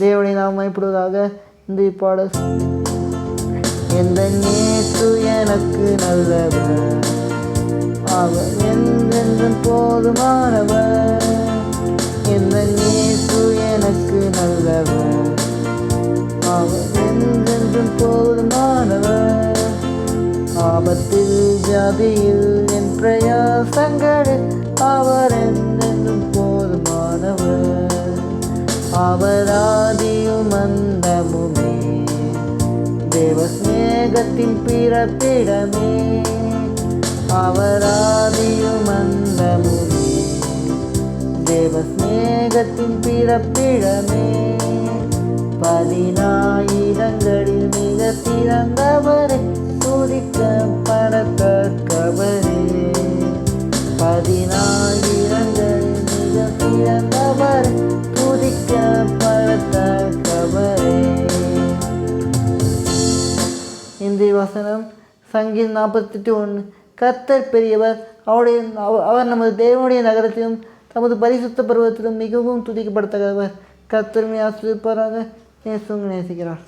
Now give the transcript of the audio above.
தேவனை நாம் மகிமைப்படுவதாக. இந்த பாடல். எந்த இயேசு எனக்கு நல்லவர், அவர் என்றென்றும் போதுமானவர். எந்த இயேசு எனக்கு நல்லவர், அவர் என்றென்றும் போதுமானவர். ஆபத்தில் ஜாதியில் என் பிரயாசங்களில் அவர் என்றென்றும் போதுமானவர். அவர் ஆதியும் அந்தமுமே, தேவ சிநேகத்தின் பிறப்பிடமே. அவர் ஆதியும் அந்தமுமே, தேவ சிநேகத்தின் பிறப்பிடமே. 10,000 மிக சிறந்தவரே, துதிக்கப்படத்தக்கவரே. 10,000 மிக சிறந்தவரே, துதிக்கப்படத்தக்கவரே. இன்றைய வசனம் சங்கீதம் 48:1. கர்த்தர் பெரியவர், அவர் நமது தேவனுடைய நகரத்திலும் தமது பரிசுத்த பர்வத்திலும் மிகவும் துதிக்கப்படத்தக்கவர். கர்த்தர் ஆசீர்வதிப்பாராக. நேசிக்கிறார்.